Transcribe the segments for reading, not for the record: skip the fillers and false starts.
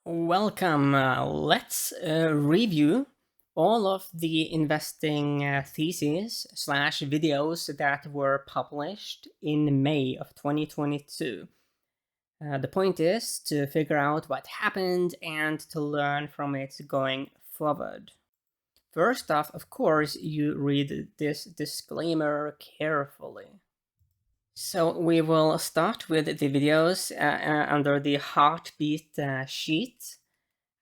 Welcome. Let's review all of the investing theses / videos that were published in May of 2022. The point is to figure out what happened and to learn from it going forward. First off, of course, you read this disclaimer carefully. So we will start with the videos under the heartbeat sheet.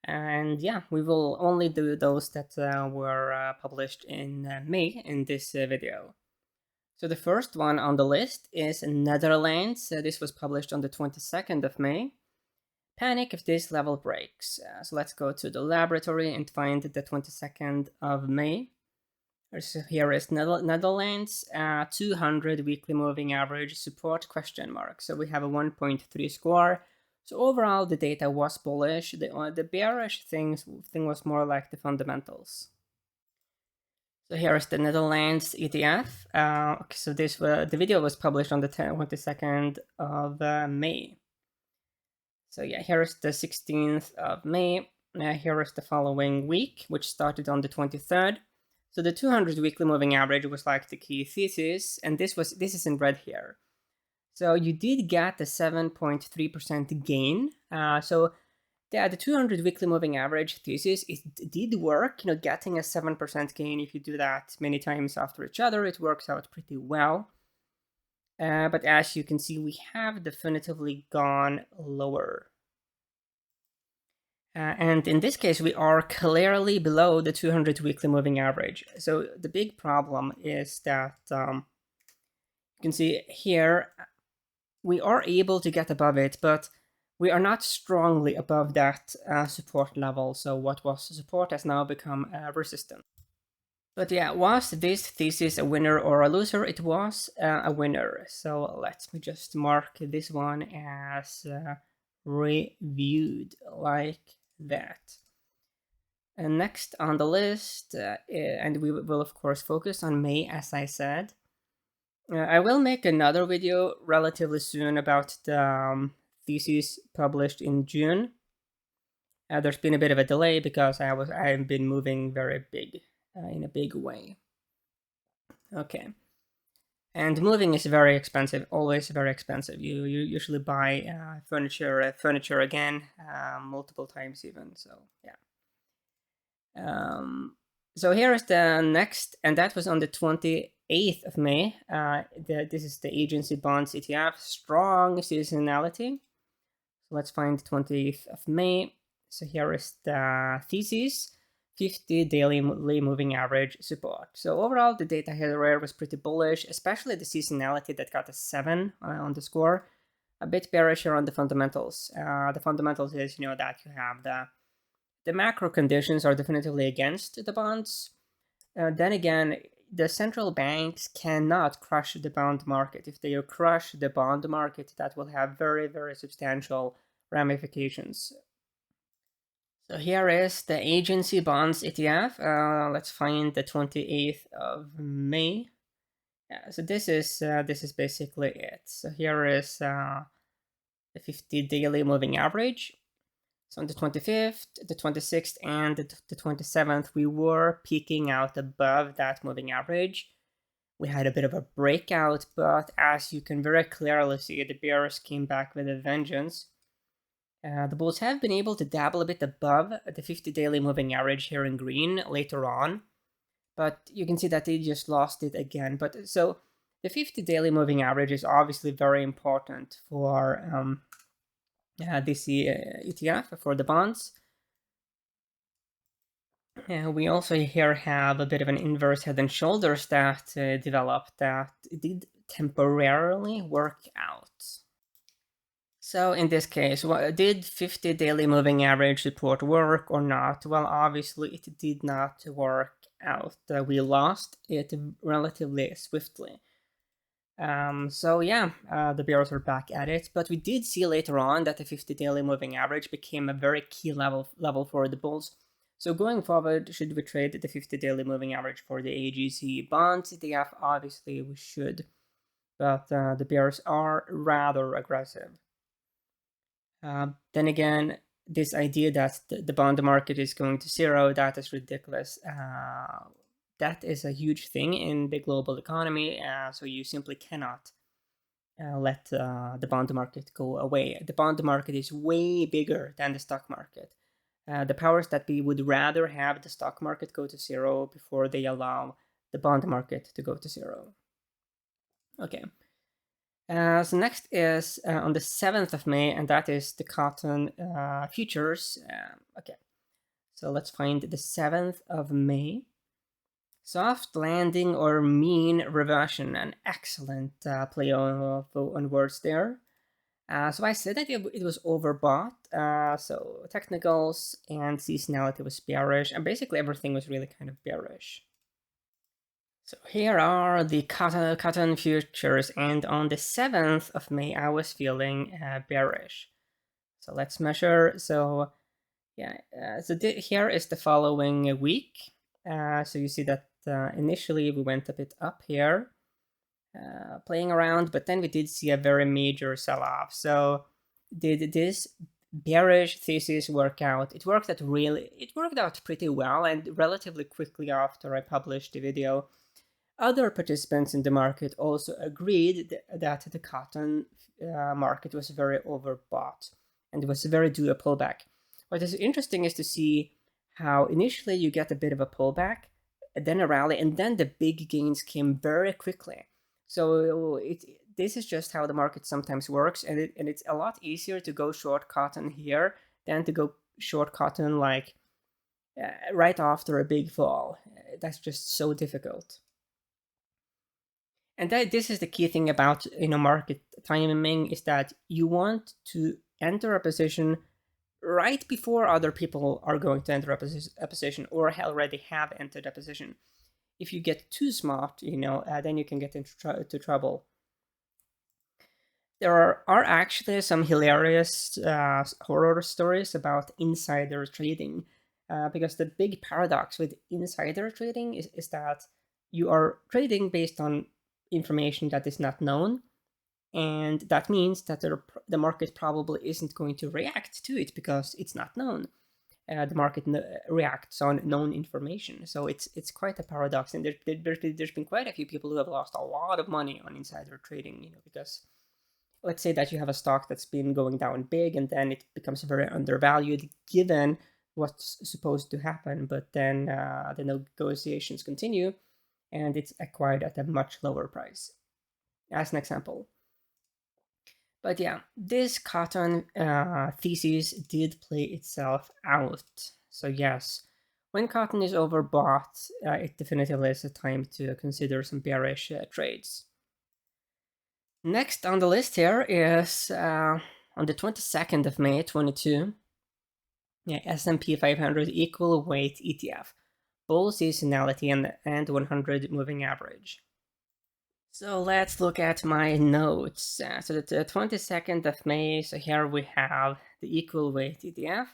And yeah, we will only do those that were published in May in this video. So the first one on the list is Netherlands. This was published on the 22nd of May. Panic if this level breaks. So let's go to the laboratory and find the 22nd of May. So here is Netherlands, 200 weekly moving average support question mark. So we have a 1.3 score. So overall, the data was bullish. The bearish thing was more like the fundamentals. So here is the Netherlands ETF. Okay, so the video was published on the 22nd of May. So yeah, here is the 16th of May. Here is the following week, which started on the 23rd. So the 200 weekly moving average was like the key thesis, and this is in red here. So you did get the 7.3% gain. So yeah, the 200 weekly moving average thesis, it did work. Getting a 7% gain, if you do that many times after each other, it works out pretty well. But as you can see, we have definitively gone lower. And in this case, we are clearly below the 200 weekly moving average. So the big problem is that you can see here, we are able to get above it, but we are not strongly above that support level. So what was support has now become resistance. But yeah, was this thesis a winner or a loser? It was a winner. So let me just mark this one as reviewed like that. And next on the list, and we will of course focus on May, as I said. I will make another video relatively soon about the thesis published in June. There's been a bit of a delay because I've been moving very big, in a big way. Okay. And moving is very expensive, always very expensive. You usually buy furniture again, multiple times even. So yeah. So here is the next, and that was on the 28th of May. This is the agency bonds ETF, strong seasonality. So let's find the 28th of May. So here is the thesis. 50 daily moving average support. So overall, the data here was pretty bullish, especially the seasonality that got a 7 on the score. A bit bearish here on the fundamentals. The fundamentals is, that you have the macro conditions are definitively against the bonds. Then again, the central banks cannot crush the bond market. If they crush the bond market, that will have very, very substantial ramifications. So here is the agency bonds ETF. Let's find the 28th of May. Yeah, so this is basically it. So here is the 50 daily moving average. So on the 25th, the 26th, and the 27th, we were peaking out above that moving average. We had a bit of a breakout, but as you can very clearly see, the bears came back with a vengeance. The bulls have been able to dabble a bit above the 50 daily moving average here in green later on, but you can see that they just lost it again. But so the 50 daily moving average is obviously very important for this ETF, for the bonds. We also here have a bit of an inverse head and shoulders that developed that did temporarily work out. So in this case, did 50 daily moving average support work or not? Well, obviously it did not work out. We lost it relatively swiftly. So yeah, the bears are back at it, but we did see later on that the 50 daily moving average became a very key level for the bulls. So going forward, should we trade the 50 daily moving average for the AGC bonds ETF? Obviously we should, but the bears are rather aggressive. Then again, this idea that the bond market is going to zero, that is ridiculous. That is a huge thing in the global economy, so you simply cannot let the bond market go away. The bond market is way bigger than the stock market. The powers that be would rather have the stock market go to zero before they allow the bond market to go to zero. Okay. So next is on the 7th of May, and that is the cotton futures. Okay, so let's find the 7th of May. Soft landing or mean reversion, an excellent play on words there. So I said that it was overbought. So technicals and seasonality was bearish, and basically everything was really kind of bearish. So here are the cotton futures, and on the 7th of May, I was feeling bearish. So let's measure. So yeah, here is the following week. So you see that initially we went a bit up here, playing around, but then we did see a very major sell-off. So did this bearish thesis work out? It worked out pretty well, and relatively quickly after I published the video. Other participants in the market also agreed that the cotton market was very overbought and it was very due a pullback. What is interesting is to see how initially you get a bit of a pullback, then a rally, and then the big gains came very quickly. So this is just how the market sometimes works, and it's a lot easier to go short cotton here than to go short cotton like right after a big fall. That's just so difficult. And this is the key thing about market timing, is that you want to enter a position right before other people are going to enter a position or already have entered a position. If you get too smart, then you can get into trouble. There are actually some hilarious horror stories about insider trading, because the big paradox with insider trading is that you are trading based on information that is not known, and that means that the market probably isn't going to react to it because it's not known. The market reacts on known information, so it's quite a paradox. And there's been quite a few people who have lost a lot of money on insider trading, because let's say that you have a stock that's been going down big, and then it becomes very undervalued given what's supposed to happen, but then the negotiations continue and it's acquired at a much lower price, as an example. But yeah, this cotton thesis did play itself out. So yes, when cotton is overbought, it definitively is a time to consider some bearish trades. Next on the list here is on the 22nd of May 22, S&P 500 equal weight ETF, bull seasonality and 100 moving average. So let's look at my notes. So the 22nd of May, so here we have the equal weight ETF,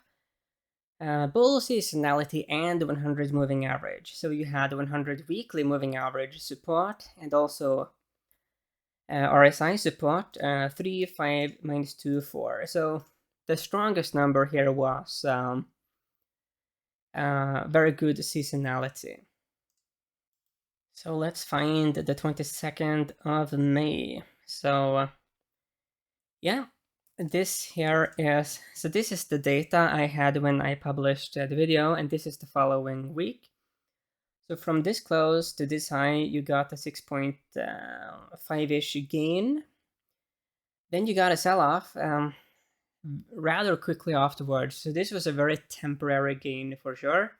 bull seasonality and 100 moving average. So you had 100 weekly moving average support and also RSI support, 3, 5, minus 2, 4. So the strongest number here was very good seasonality. So let's find the 22nd of May. So yeah, this here is, so this is the data I had when I published the video, and this is the following week. So from this close to this high, you got a 6.5-ish gain. Then you got a sell-off rather quickly afterwards. So this was a very temporary gain for sure.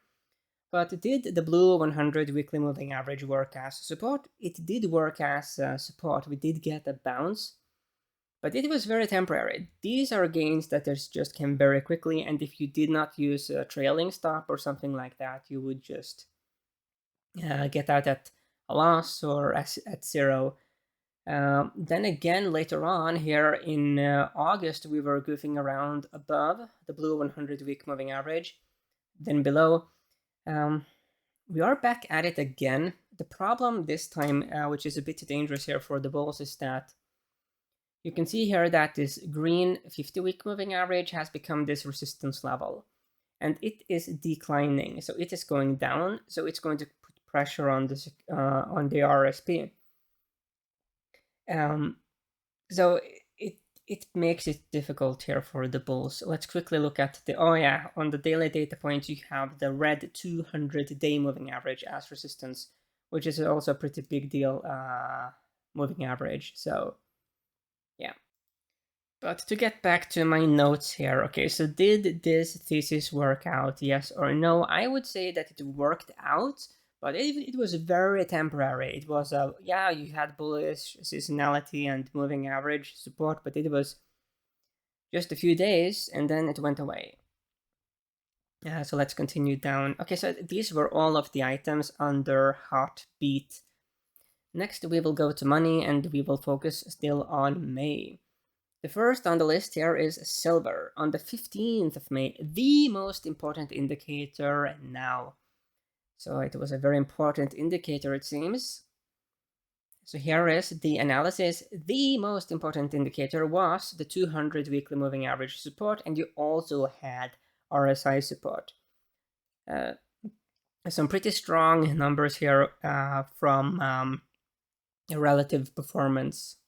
But did the blue 100 weekly moving average work as support? It did work as support. We did get a bounce, but it was very temporary. These are gains that just came very quickly, and if you did not use a trailing stop or something like that, you would just get out at a loss or at zero. Then again, later on here in August, we were goofing around above the blue 100 week moving average, then below. We are back at it again. The problem this time, which is a bit dangerous here for the bulls, is that you can see here that this green 50-week moving average has become this resistance level, and it is declining. So it is going down. So it's going to put pressure on this on the RSP. So it makes it difficult here for the bulls. Let's quickly look at the, oh yeah, on the daily data point, you have the red 200-day moving average as resistance, which is also a pretty big deal moving average. So yeah. But to get back to my notes here, okay, so did this thesis work out, yes or no? I would say that it worked out, but it was very temporary. It was, yeah, you had bullish seasonality and moving average support, but it was just a few days and then it went away. So let's continue down. Okay, so these were all of the items under heartbeat. Next, we will go to money and we will focus still on May. The first on the list here is silver. On the 15th of May, the most important indicator now. So it was a very important indicator, it seems. So here is the analysis. The most important indicator was the 200 weekly moving average support, and you also had RSI support. Some pretty strong numbers here from relative performance.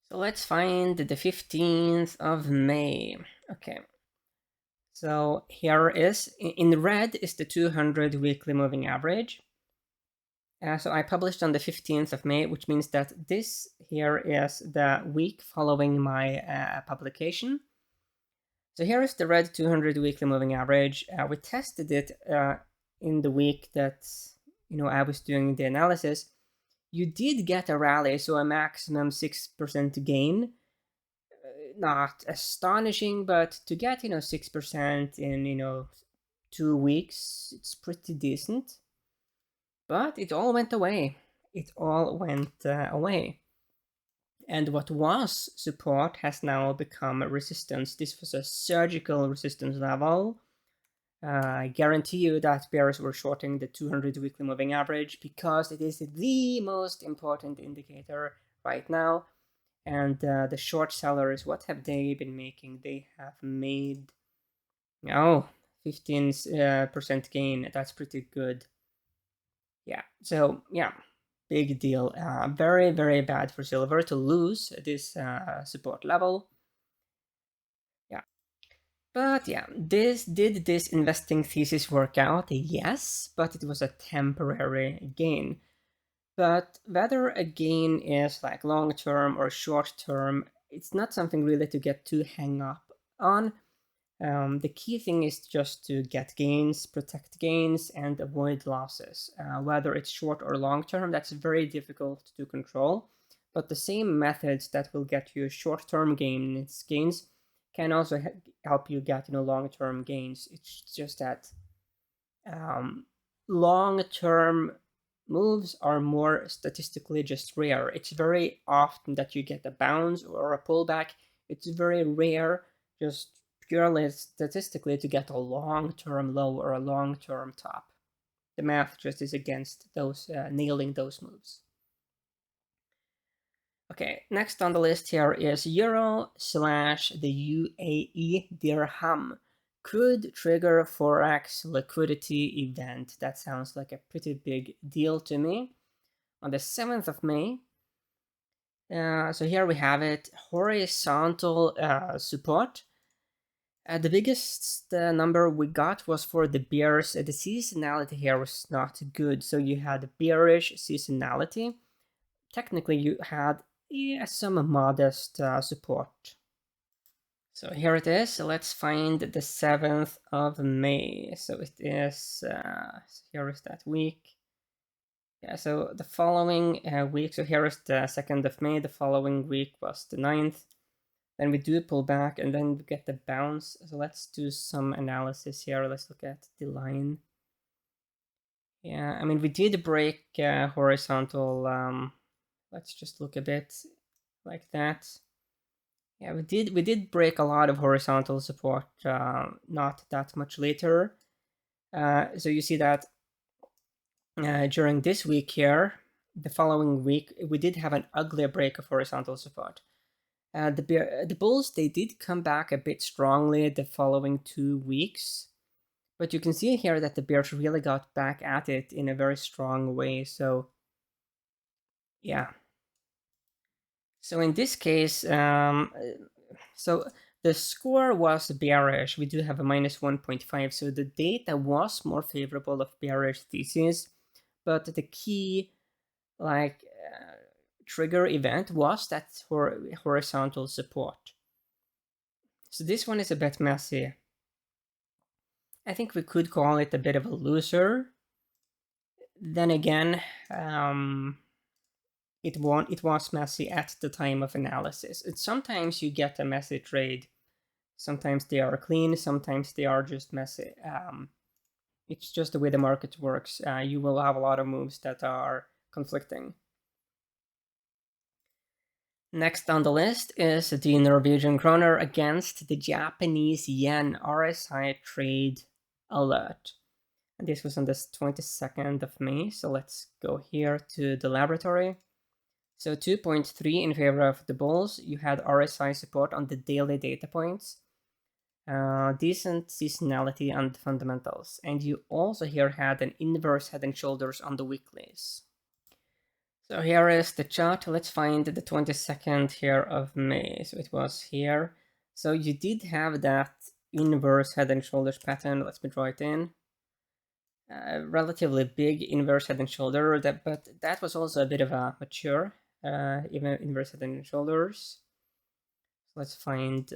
So let's find the 15th of May. Okay. So here is, in red is the 200 weekly moving average. So I published on the 15th of May, which means that this here is the week following my publication. So here is the red 200 weekly moving average. We tested it in the week that I was doing the analysis. You did get a rally, so a maximum 6% gain. Not astonishing, but to get 6% in 2 weeks, it's pretty decent. But it all went away. It all went away. And what was support has now become resistance. This was a surgical resistance level. I guarantee you that bears were shorting the 200 weekly moving average because it is the most important indicator right now. And the short sellers, what have they been making? They have made 15% gain. That's pretty good. Yeah, so yeah, big deal. Very, very bad for silver to lose this support level. Yeah, but yeah, did this investing thesis work out? Yes, but it was a temporary gain. But whether a gain is like long term or short term, it's not something really to get too hung up on. The key thing is just to get gains, protect gains, and avoid losses. Whether it's short or long term, that's very difficult to control. But the same methods that will get you short-term gains can also help you get long-term gains. It's just that long-term moves are more statistically just rare. It's very often that you get a bounce or a pullback. It's very rare, just purely statistically, to get a long-term low or a long-term top. The math just is against those nailing those moves. Okay, next on the list here is Euro / the UAE dirham. Could trigger Forex liquidity event. That sounds like a pretty big deal to me. On the 7th of May, so here we have it, horizontal support. The biggest number we got was for the bears. The seasonality here was not good. So you had bearish seasonality. Technically, you had some modest support. So here it is. So let's find the 7th of May. So it is, here is that week. Yeah, so the following week, so here is the 2nd of May. The following week was the 9th. Then we do pull back and then we get the bounce. So let's do some analysis here. Let's look at the line. Yeah, I mean, we did break horizontal. Let's just look a bit like that. Yeah, we did break a lot of horizontal support not that much later. So you see that during this week here, the following week, we did have an uglier break of horizontal support. The bulls, they did come back a bit strongly the following 2 weeks, but you can see here that the bears really got back at it in a very strong way. So yeah. So in this case, so the score was bearish. We do have a minus 1.5, so the data was more favorable of bearish thesis, but the key trigger event was that horizontal support. So this one is a bit messy. I think we could call it a bit of a loser. Then again, it was messy at the time of analysis. And sometimes you get a messy trade. Sometimes they are clean, sometimes they are just messy. It's just the way the market works. You will have a lot of moves that are conflicting. Next on the list is the Norwegian Kroner against the Japanese Yen Rsi trade alert. And this was on the 22nd of May. So let's go here to the laboratory. So 2.3 in favor of the bulls. You had RSI support on the daily data points. Decent seasonality and fundamentals. And you also here had an inverse head and shoulders on the weeklies. So here is the chart. Let's find the 22nd here of May. So it was here. So you did have that inverse head and shoulders pattern. Let me draw it in. Relatively big inverse head and shoulder, but that was also a bit of a mature even inverse head and shoulders. So let's find.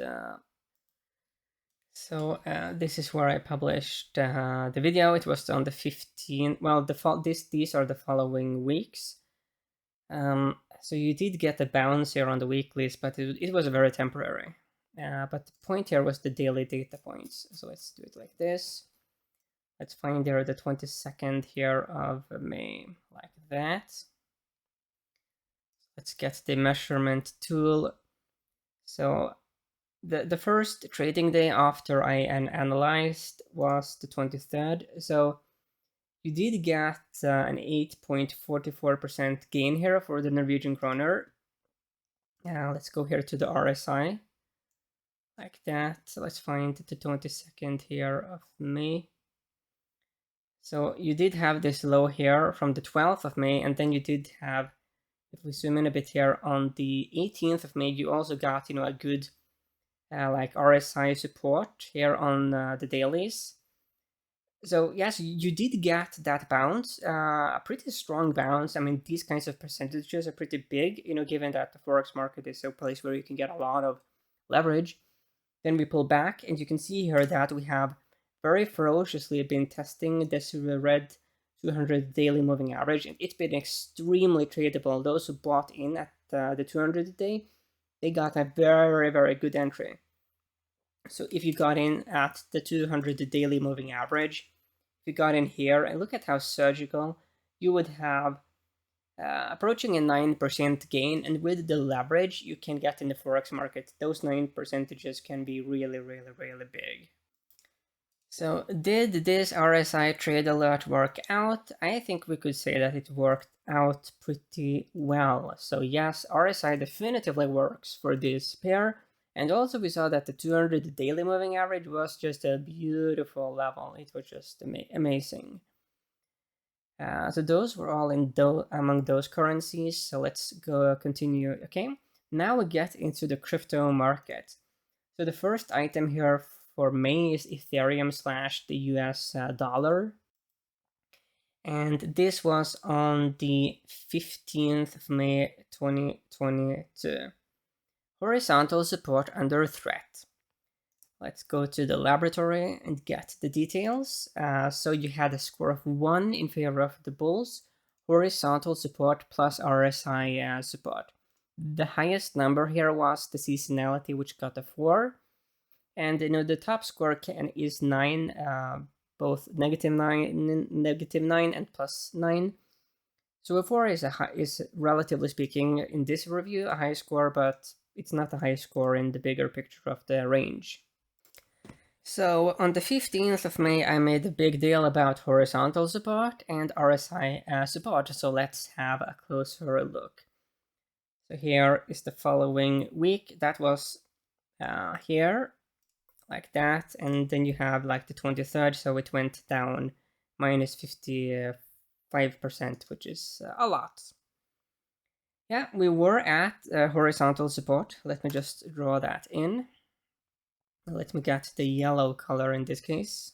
This is where I published the video. It was on the 15th. Well, these are the following weeks. So you did get a bounce here on the weeklies, but it was very temporary. But the point here was the daily data points. So let's do it like this. Let's find there the 22nd here of May, like that. Let's get the measurement tool. So the first trading day after I analyzed was the 23rd. So you did get an 8.44% gain here for the Norwegian Kroner. Let's go here to the RSI, like that. So let's find the 22nd here of May. So you did have this low here from the 12th of May, and then you did have, if we zoom in a bit here, on the 18th of May, you also got, a good like RSI support here on the dailies. So yes, you did get that bounce, a pretty strong bounce. I mean, these kinds of percentages are pretty big, given that the Forex market is a place where you can get a lot of leverage. Then we pull back, and you can see here that we have very ferociously been testing this red 200 daily moving average, and it's been extremely tradable. Those who bought in at the 200 day, they got a very, very good entry. So if you got in at the 200 daily moving average, if you got in here, and look at how surgical, you would have approaching a 9% gain, and with the leverage you can get in the Forex market, those 9% can be really, really, really big. So did this RSI trade alert work out? I think we could say that it worked out pretty well. So yes, RSI definitively works for this pair. And also we saw that the 200 daily moving average was just a beautiful level. It was just amazing. So those were all among those currencies. So let's go continue. Okay, now we get into the crypto market. So the first item here for May is Ethereum / the US dollar. And this was on the 15th of May 2022. Horizontal support under threat. Let's go to the laboratory and get the details. So you had a score of 1 in favor of the bulls, horizontal support plus RSI support. The highest number here was the seasonality, which got a 4. And the top score is 9, both -9 and +9. So a 4 is relatively speaking in this review a high score, but it's not a high score in the bigger picture of the range. So on the 15th of May, I made a big deal about horizontal support and RSI support. So let's have a closer look. So here is the following week. That was here, like that. And then you have like the 23rd. So it went down minus 55%, which is a lot. Yeah, we were at horizontal support. Let me just draw that in. Let me get the yellow color in this case.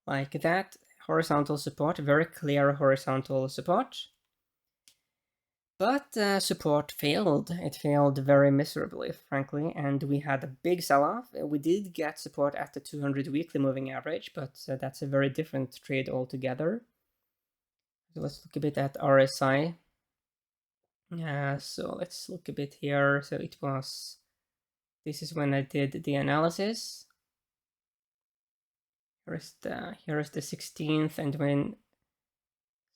Like that. Horizontal support, very clear horizontal support. But support failed. It failed very miserably, frankly, and we had a big sell-off. We did get support at the 200 weekly moving average, but that's a very different trade altogether. So let's look a bit at RSI. So let's look a bit here. So it was, this is when I did the analysis. Here is the 16th, and when,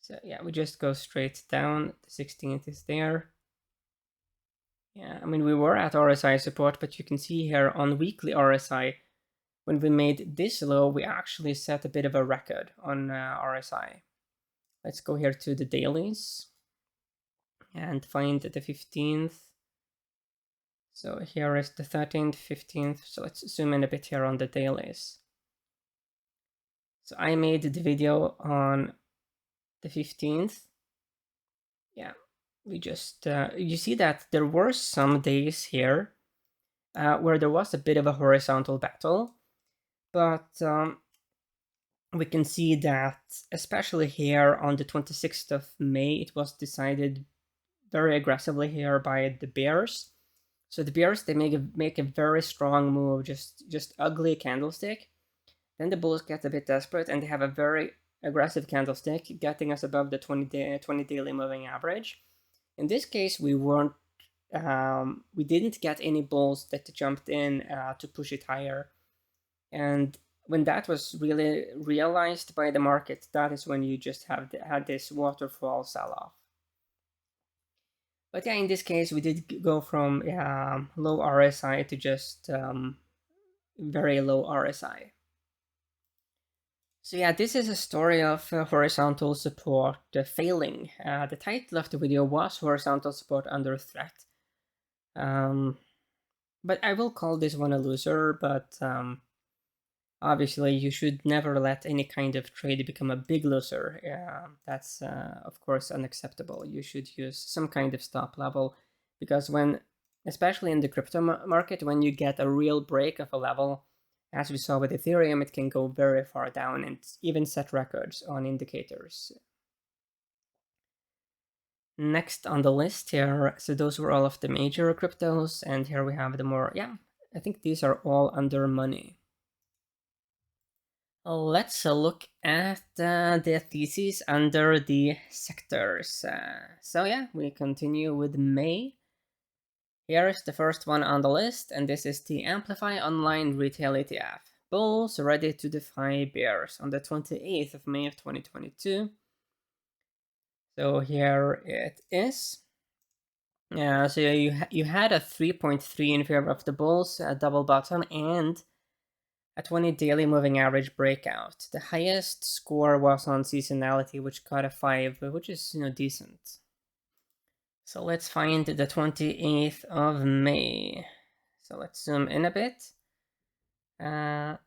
so yeah, we just go straight down. The 16th is there. Yeah, I mean, we were at RSI support, but you can see here on weekly RSI, when we made this low, we actually set a bit of a record on RSI. Let's go here to the dailies and find the 15th. So here is the 13th, 15th. So let's zoom in a bit here on the dailies. So I made the video on the 15th. Yeah, we just, you see that there were some days here where there was a bit of a horizontal battle, but we can see that especially here on the 26th of May, it was decided very aggressively here by the bears. So the bears, they make a very strong move, just ugly candlestick. Then the bulls get a bit desperate and they have a very aggressive candlestick, getting us above the 20 daily moving average. In this case, we didn't get any bulls that jumped in to push it higher. And when that was really realized by the market, that is when you just had this waterfall sell-off. But yeah, in this case, we did go from low RSI to just very low RSI. So yeah, this is a story of horizontal support failing. The title of the video was Horizontal Support Under Threat. But I will call this one a loser, but obviously you should never let any kind of trade become a big loser. That's of course unacceptable. You should use some kind of stop level, because when, especially in the crypto market, when you get a real break of a level, as we saw with Ethereum, it can go very far down and even set records on indicators. Next on the list here, so those were all of the major cryptos, and here we have the more, I think these are all under money. Let's look at the theses under the sectors. So yeah, we continue with May. Here is the first one on the list, and this is the Amplify Online Retail ETF. Bulls ready to defy bears on the 28th of May of 2022. So here it is. So you had a 3.3 in favor of the bulls, a double bottom, and a 20 daily moving average breakout. The highest score was on seasonality, which got a 5, which is decent. So let's find the 28th of May. So let's zoom in a bit. The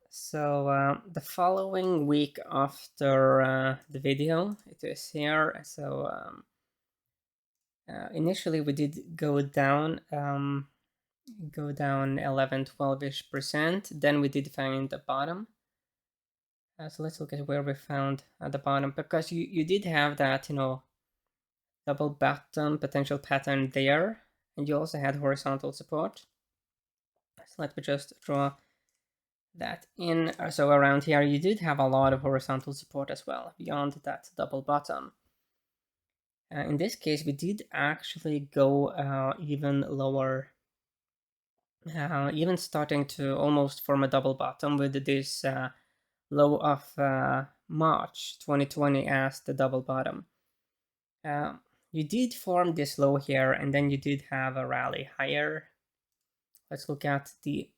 following week after the video, it is here. So initially we did go down 11-12ish%. Then we did find the bottom. So let's look at where we found at the bottom, because you did have that double bottom potential pattern there, and you also had horizontal support. So let me just draw that in. So around here you did have a lot of horizontal support as well beyond that double bottom. In this case, we did actually go even lower, even starting to almost form a double bottom with this low of March 2020 as the double bottom. You did form this low here, and then you did have a rally higher. Let's look at the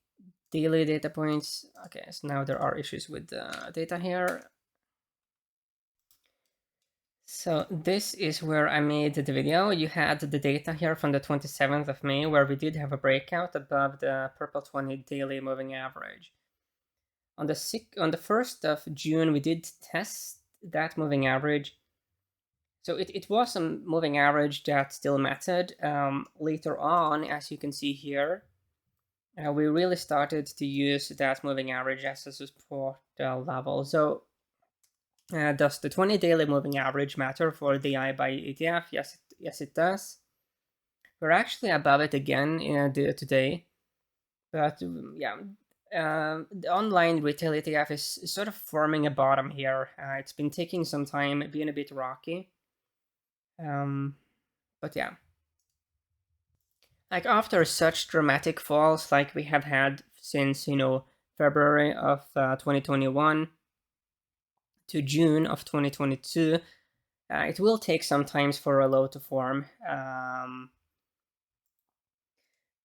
daily data points. Okay, so now there are issues with the data here. So this is where I made the video. You had the data here from the 27th of May, where we did have a breakout above the purple 20 daily moving average. On the 1st of June, we did test that moving average. So it was a moving average that still mattered. Later on, as you can see here, we really started to use that moving average as a support level. So does the 20 daily moving average matter for the iBuy ETF? Yes, it does. We're actually above it again today, but yeah, the online retail ETF is sort of forming a bottom here. It's been taking some time, being a bit rocky. But yeah, like after such dramatic falls like we have had since February of 2021 to June of 2022, it will take some time for a low to form.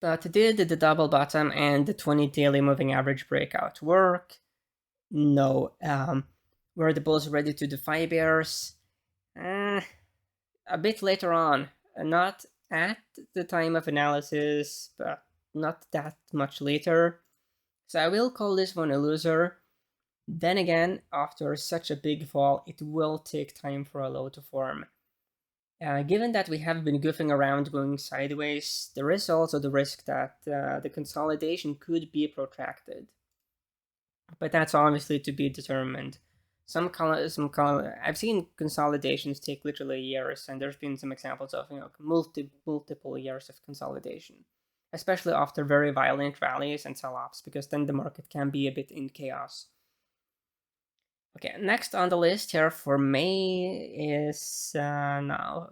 But did the double bottom and the 20 daily moving average breakout work? No. Were the bulls ready to defy bears? A bit later on. Not at the time of analysis, but not that much later. So I will call this one a loser. Then again, after such a big fall, it will take time for a low to form. Given that we have been goofing around going sideways, there is also the risk that the consolidation could be protracted. But that's obviously to be determined. I've seen consolidations take literally years, and there's been some examples of multiple years of consolidation, especially after very violent rallies and sell-offs, because then the market can be a bit in chaos. Okay, next on the list here for May is now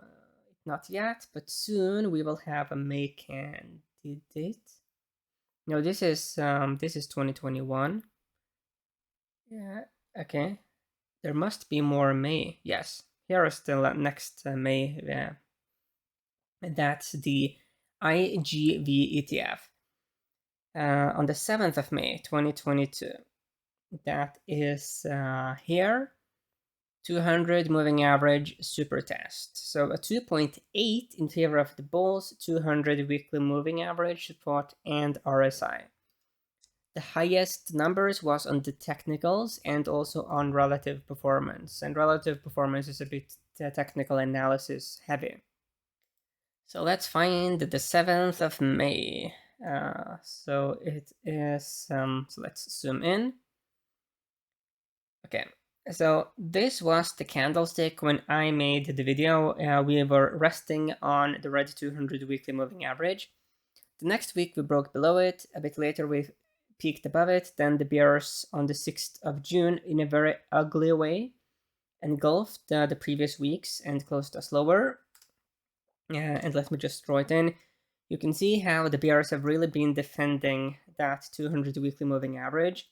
not yet, but soon we will have a May candidate. No, this is 2021. Yeah, okay. There must be more May. Yes, here is the next May. That's the IGV ETF on the 7th of May 2022. That is here, 200 moving average super test. So a 2.8 in favor of the bulls, 200 weekly moving average support, and RSI. The highest numbers was on the technicals and also on relative performance. And relative performance is a bit technical analysis heavy. So let's find the 7th of May. So it is, so let's zoom in. Okay, so this was the candlestick when I made the video. We were resting on the red 200 weekly moving average. The next week we broke below it. A bit later we peaked above it. Then the bears on the 6th of June in a very ugly way engulfed the previous weeks and closed us lower. And let me just draw it in. You can see how the bears have really been defending that 200 weekly moving average.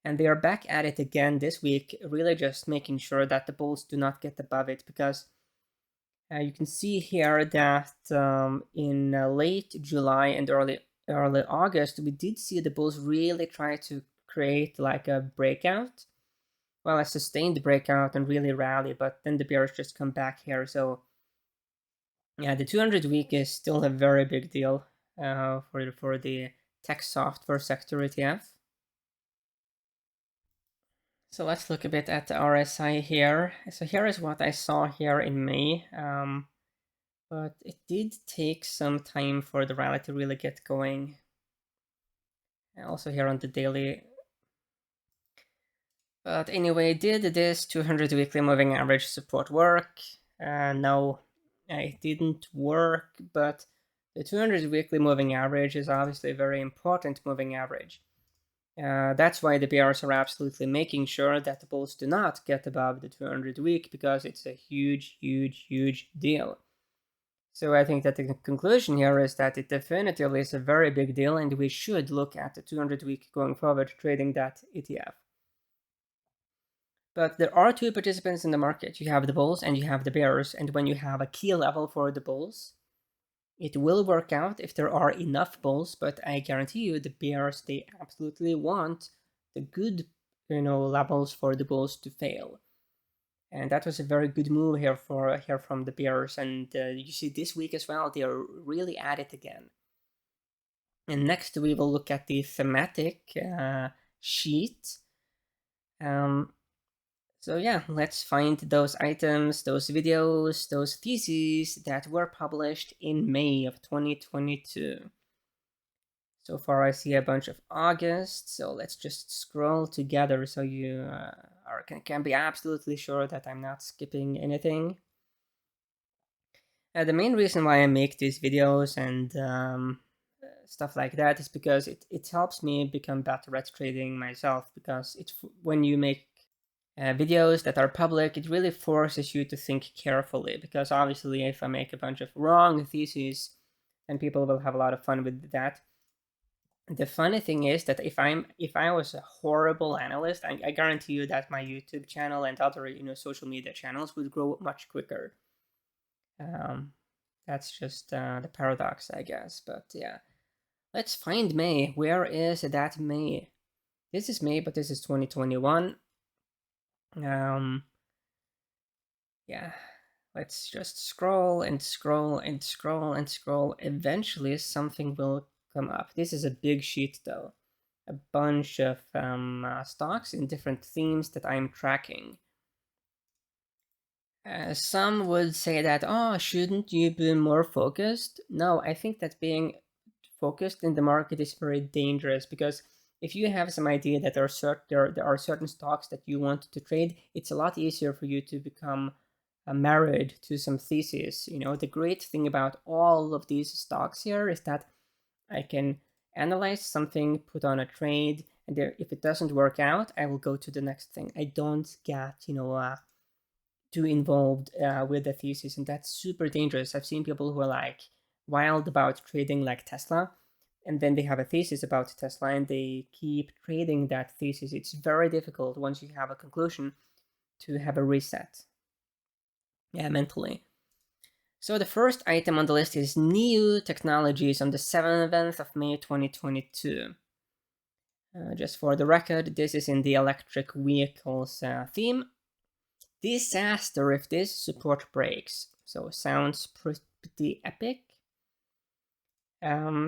And they are back at it again this week, really just making sure that the bulls do not get above it, because you can see here that in late July and early August, we did see the bulls really try to create like a breakout. Well, a sustained breakout and really rally, but then the bears just come back here. So yeah, the 200 week is still a very big deal for the tech software sector ETF. So let's look a bit at the RSI here. So here is what I saw here in May, but it did take some time for the rally to really get going. And also here on the daily. But anyway, did this 200 weekly moving average support work? No, it didn't work, but the 200 weekly moving average is obviously a very important moving average. That's why the bears are absolutely making sure that the bulls do not get above the 200 week, because it's a huge, huge, huge deal. So I think that the conclusion here is that it definitively is a very big deal, and we should look at the 200 week going forward trading that ETF. But there are two participants in the market. You have the bulls and you have the bears, and when you have a key level for the bulls, It will work out if there are enough bulls, but I guarantee you the bears, they absolutely want the good, levels for the bulls to fail. And that was a very good move here from the bears. And you see this week as well, they are really at it again. And next we will look at the thematic sheet. So yeah, let's find those items, those videos, those theses that were published in May of 2022. So far I see a bunch of August, so let's just scroll together so you can be absolutely sure that I'm not skipping anything. The main reason why I make these videos and stuff like that is because it helps me become better at trading myself, because when you make videos that are public, it really forces you to think carefully, because obviously if I make a bunch of wrong theses, then people will have a lot of fun with that. The funny thing is that if I was a horrible analyst, I guarantee you that my YouTube channel and other social media channels would grow much quicker. That's just the paradox, I guess. But yeah, let's find May. Where is that May? This is May, but this is 2021. Yeah, let's just scroll and scroll and scroll and scroll. Eventually something will come up. This is a big sheet though. A bunch of stocks in different themes that I'm tracking. Some would say that, oh, shouldn't you be more focused? No, I think that being focused in the market is very dangerous, because if you have some idea that there are certain stocks that you want to trade, it's a lot easier for you to become married to some thesis. The great thing about all of these stocks here is that I can analyze something, put on a trade, and if it doesn't work out, I will go to the next thing. I don't get, too involved with the thesis, and that's super dangerous. I've seen people who are like wild about trading like Tesla, and then they have a thesis about Tesla and they keep trading that thesis. It's very difficult once you have a conclusion to have a reset. Yeah, mentally. So the first item on the list is new technologies on the 7th of May 2022. Just for the record, this is in the electric vehicles theme. Disaster if this support breaks. So sounds pretty epic.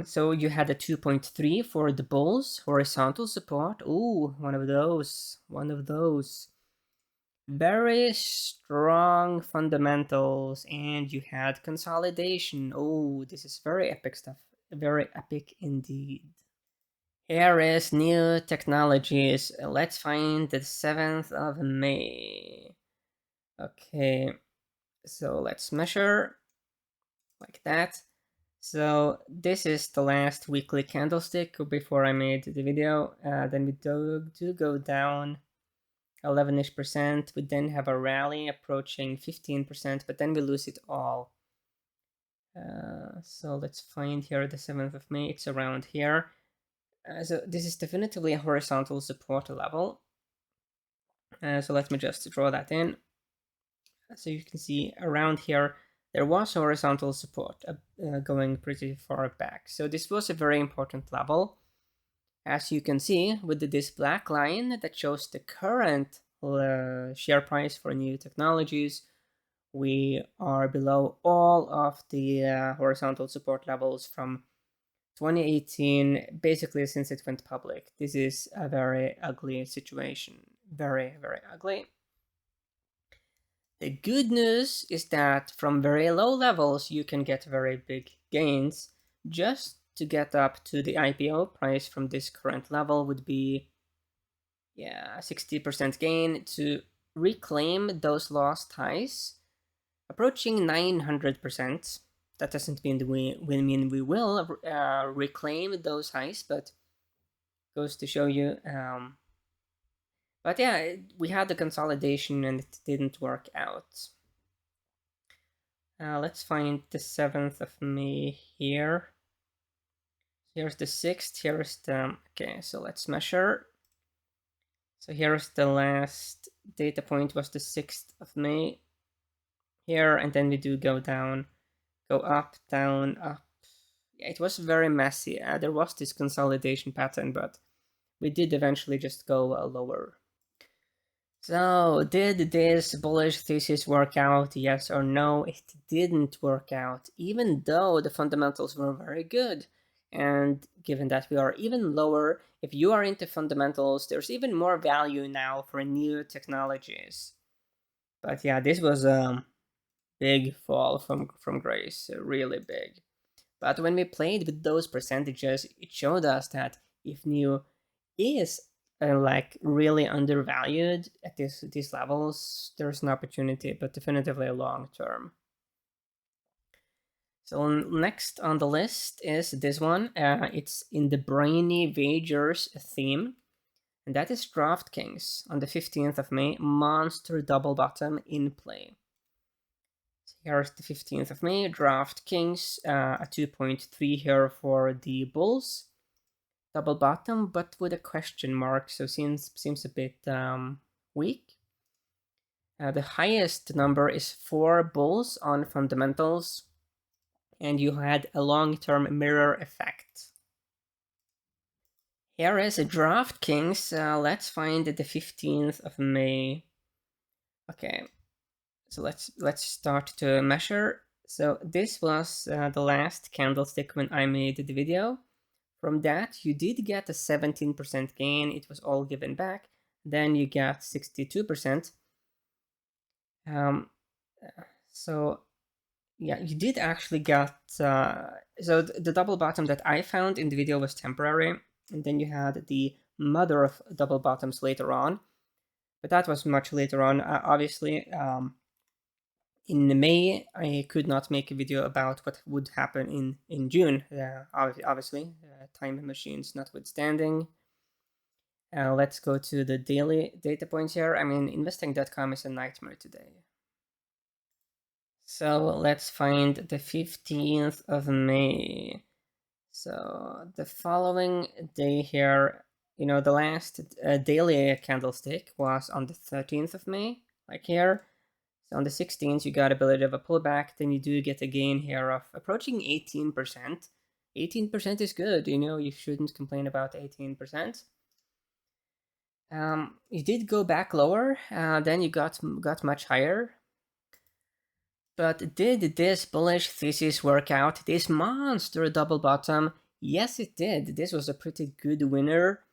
So you had a 2.3 for the bulls, horizontal support. Ooh, one of those. Very strong fundamentals, and you had consolidation. Oh, this is very epic stuff. Very epic indeed. Here is new technologies. Let's find the 7th of May. Okay, so let's measure like that. So this is the last weekly candlestick before I made the video. Then we do go down 11-ish%. We then have a rally approaching 15%, but then we lose it all. So let's find here the 7th of May. It's around here. So this is definitively a horizontal support level. So let me just draw that in. So you can see around here, there was horizontal support going pretty far back. So this was a very important level. As you can see with this black line that shows the current share price for new technologies, we are below all of the horizontal support levels from 2018, basically since it went public. This is a very ugly situation. Very, very ugly. The good news is that from very low levels, you can get very big gains. Just to get up to the IPO price from this current level would be, 60% gain to reclaim those lost highs, approaching 900%. That doesn't mean we will reclaim those highs, but goes to show you. But yeah, we had the consolidation and it didn't work out. Let's find the 7th of May here. Here's the 6th, here's the, okay, so let's measure. So here's the last data point was the 6th of May here, and then we do go down go up, down, up. Yeah, it was very messy. There was this consolidation pattern, but we did eventually just go lower. So, did this bullish thesis work out? Yes or no? It didn't work out, even though the fundamentals were very good. And given that we are even lower, if you are into fundamentals, there's even more value now for new technologies. But yeah, this was a big fall from grace, really big. But when we played with those percentages, it showed us that if new is like really undervalued at these levels, there's an opportunity, but definitively long term. So next on the list is this one. It's in the brainy wagers theme, and that is DraftKings on the 15th of May, monster double bottom in play. So here's the 15th of May, DraftKings, a 2.3 here for the Bulls. Double bottom, but with a question mark, so seems a bit weak. The highest number is 4 bulls on fundamentals, and you had a long-term mirror effect. Here is a DraftKings. Let's find the 15th of May. Okay, so let's start to measure. So this was the last candlestick when I made the video. From that, you did get a 17% gain. It was all given back. Then you got 62%. So yeah, you did actually get, so the double bottom that I found in the video was temporary. And then you had the mother of double bottoms later on. But that was much later on, obviously. In May, I could not make a video about what would happen in June, obviously, time machines notwithstanding. Let's go to the daily data points here. I mean, investing.com is a nightmare today. So let's find the 15th of May. So the following day here, the last daily candlestick was on the 13th of May, like here. So on the 16th, you got a bit of a pullback. Then you do get a gain here of approaching 18%. 18% is good. You shouldn't complain about 18%. You did go back lower. Then you got much higher. But did this bullish thesis work out? This monster double bottom? Yes, it did. This was a pretty good winner.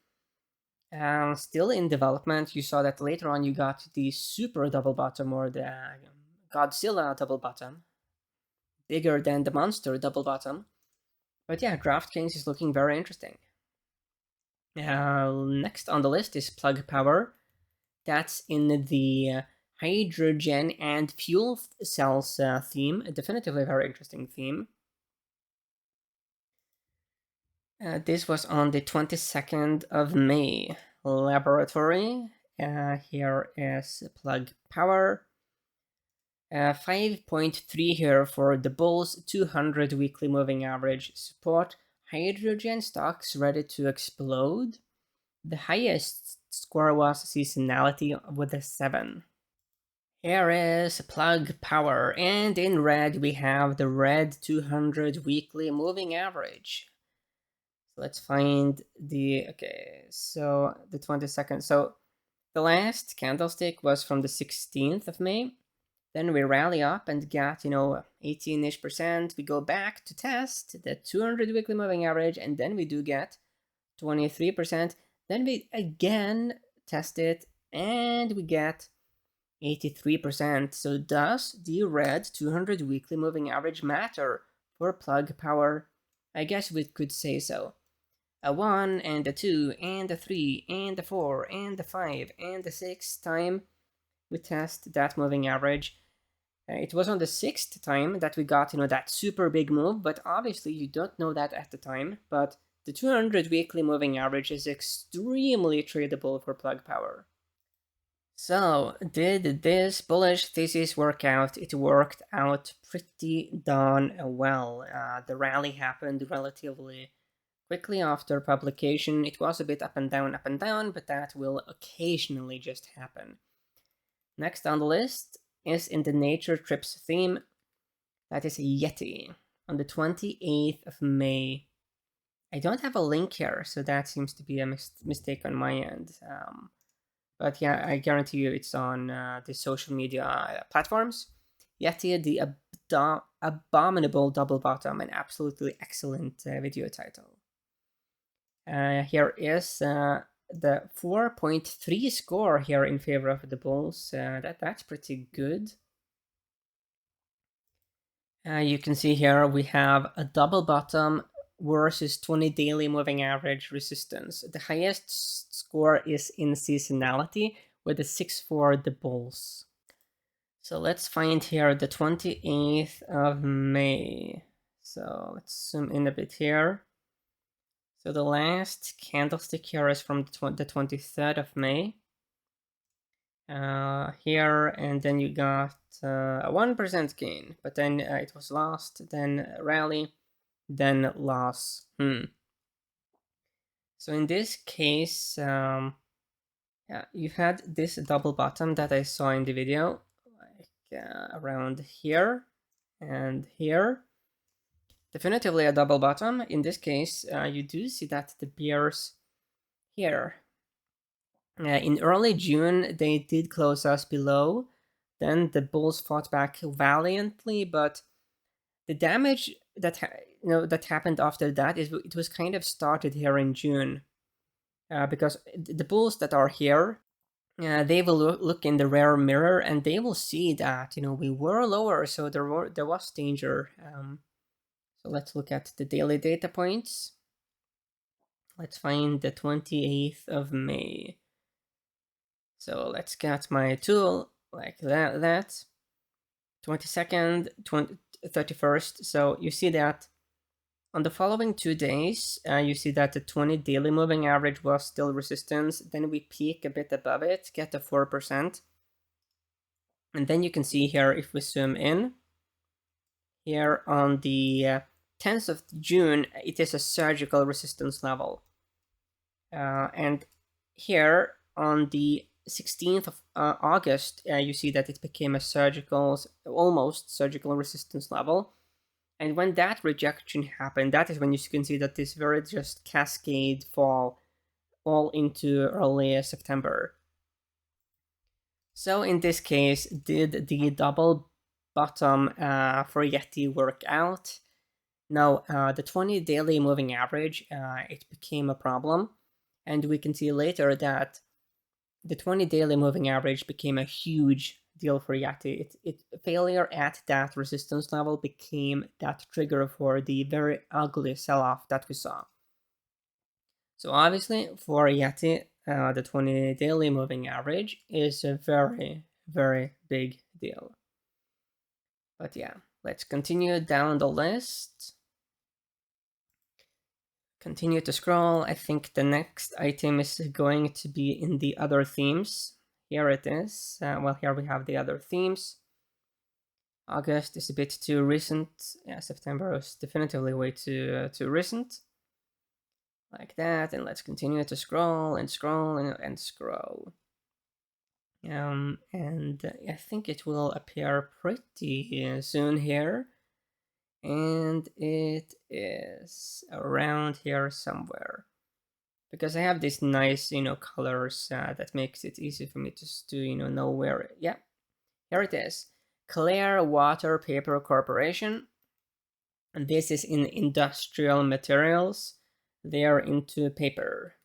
Still in development. You saw that later on you got the super double bottom, or the Godzilla double bottom, bigger than the monster double bottom. But yeah, DraftKings is looking very interesting. Next on the list is Plug Power. That's in the hydrogen and fuel cells theme, definitively a very interesting theme. This was on the 22nd of May. Laboratory. Here is Plug Power. 5.3 here for the bulls, 200 weekly moving average support. Hydrogen stocks ready to explode. The highest score was seasonality with a 7. Here is Plug Power, and in red we have the red 200 weekly moving average. So let's find the, okay, so the 22nd. So the last candlestick was from the 16th of May. Then we rally up and got, 18-ish%. We go back to test the 200 weekly moving average, and then we do get 23%. Then we again test it, and we get 83%. So does the red 200 weekly moving average matter for Plug Power? I guess we could say so. A 1 and a 2 and a 3 and a 4 and a 5 and a 6 time we test that moving average. It was on the 6th time that we got, that super big move, but obviously you don't know that at the time. But the 200 weekly moving average is extremely tradable for Plug Power. So, did this bullish thesis work out? It worked out pretty darn well. The rally happened relatively quickly after publication. It was a bit up and down, but that will occasionally just happen. Next on the list is in the Nature Trips theme. That is Yeti on the 28th of May. I don't have a link here, so that seems to be a mistake on my end. But yeah, I guarantee you it's on the social media platforms. Yeti, the abominable double bottom, an absolutely excellent video title. Here is the 4.3 score here in favor of the bulls. That's pretty good. You can see here we have a double bottom versus 20 daily moving average resistance. The highest score is in seasonality with a 6 for the bulls. So let's find here the 28th of May. So let's zoom in a bit here. So the last candlestick here is from the 23rd of May. Here, and then you got a 1% gain, but then it was lost, then rally, then loss. So in this case, yeah, you had this double bottom that I saw in the video, like around here and here. Definitively a double bottom. In this case, you do see that the bears here, in early June, they did close us below. Then the bulls fought back valiantly, but the damage that that happened after that is it was kind of started here in June, because the bulls that are here, they will look in the rear mirror and they will see that we were lower, so there was danger. So let's look at the daily data points. Let's find the 28th of May. So let's get my tool like that. 22nd, 31st. So you see that on the following 2 days, you see that the 20 daily moving average was still resistance. Then we peak a bit above it, get to 4%. And then you can see here, if we zoom in, here on the 10th of June, it is a surgical resistance level. And here on the 16th of August, you see that it became a almost surgical resistance level. And when that rejection happened, that is when you can see that this very just cascade fall all into early September. So in this case, did the double bottom for Yeti work out? No, the 20 daily moving average, it became a problem. And we can see later that the 20 daily moving average became a huge deal for Yeti. Failure at that resistance level became that trigger for the very ugly sell-off that we saw. So obviously for Yeti, the 20 daily moving average is a very, very big deal. But yeah, let's continue down the list. Continue to scroll. I think the next item is going to be in the other themes. Here it is. Well, here we have the other themes. August is a bit too recent. Yeah, September is definitively way too recent. Like that, and let's continue to scroll and scroll and scroll. And I think it will appear pretty soon here. And it is around here somewhere, because I have these nice colors that makes it easy for me just to know where. Yeah, here it is. Clear Water Paper Corporation, and this is in industrial materials. They are into paper.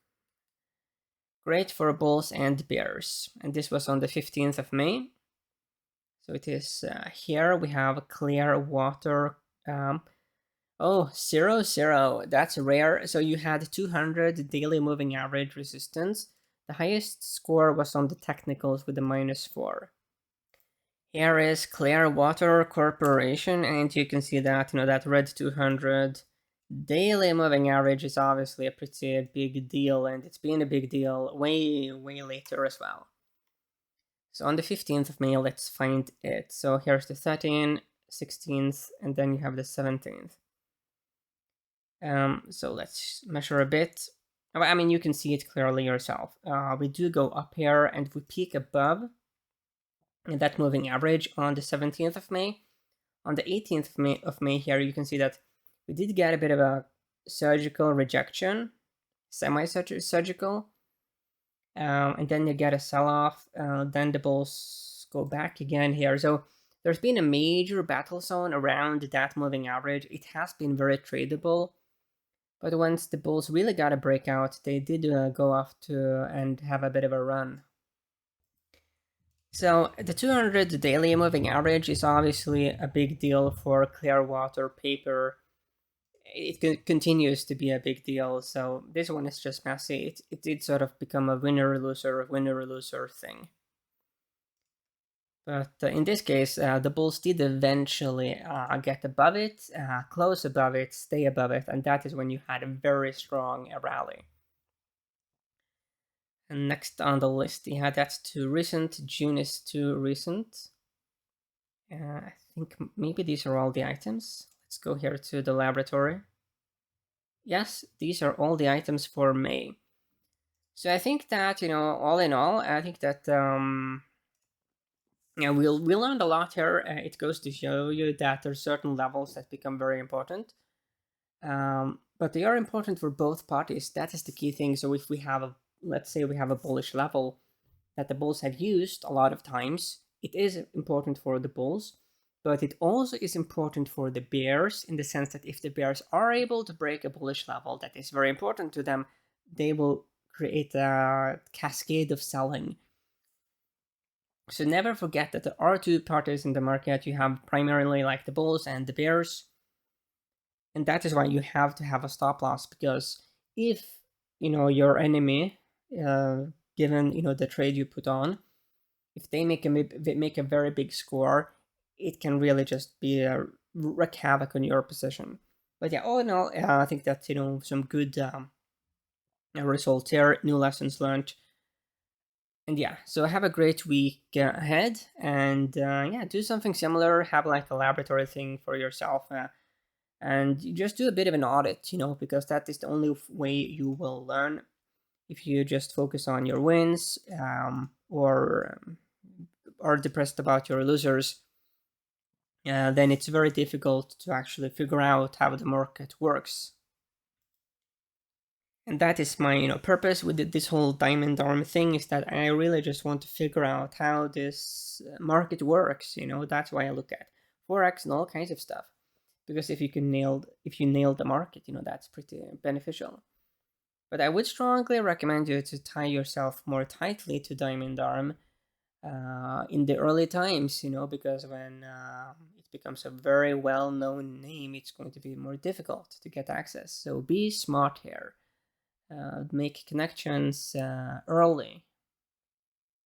Great for bulls and bears. And this was on the 15th of May. So it is here we have Clear Water. Oh, 0, that's rare. So you had 200 daily moving average resistance. The highest score was on the technicals with a -4. Here is Clear Water Corporation, and you can see that that red 200 daily moving average is obviously a pretty big deal, and it's been a big deal way later as well. So on the 15th of May, let's find it. So here's the 13th, 16th, and then you have the 17th. So let's measure a bit. I mean, you can see it clearly yourself. We do go up here and we peak above that moving average on the 17th of May. On the 18th of May here, you can see that we did get a bit of a surgical rejection, semi-surgical, and then you get a sell-off. Then the bulls go back again here. So there's been a major battle zone around that moving average. It has been very tradable, but once the bulls really got a breakout, they did go off to and have a bit of a run. So the 200 daily moving average is obviously a big deal for Clearwater paper. It continues to be a big deal. So this one is just messy. It did sort of become a winner-loser thing. But in this case, the bulls did eventually get above it, close above it, stay above it, and that is when you had a very strong rally. And next on the list, yeah, that's too recent. June is too recent. I think maybe these are all the items. Let's go here to the laboratory. Yes, these are all the items for May. So I think that, all in all, I think that yeah, we learned a lot here. It goes to show you that there's certain levels that become very important. But they are important for both parties. That is the key thing. So if we have let's say we have a bullish level that the bulls have used a lot of times, it is important for the bulls, but it also is important for the bears in the sense that if the bears are able to break a bullish level that is very important to them, they will create a cascade of selling. So never forget that there are two parties in the market. You have primarily like the bulls and the bears. And that is why you have to have a stop loss, because if your enemy, given the trade you put on, if they make a very big score, it can really just be wreak havoc on your position. But yeah, all in all, I think that's some good results here, new lessons learned. And yeah, so have a great week ahead, and yeah, do something similar. Have like a laboratory thing for yourself, and you just do a bit of an audit, because that is the only way you will learn. If you just focus on your wins, or are depressed about your losers, then it's very difficult to actually figure out how the market works. And that is my purpose with this whole DiamondArm thing, is that I really just want to figure out how this market works. That's why I look at forex and all kinds of stuff, because if you nail the market, that's pretty beneficial. But I would strongly recommend you to tie yourself more tightly to DiamondArm in the early times, because when it becomes a very well-known name, it's going to be more difficult to get access. So be smart here. Make connections early.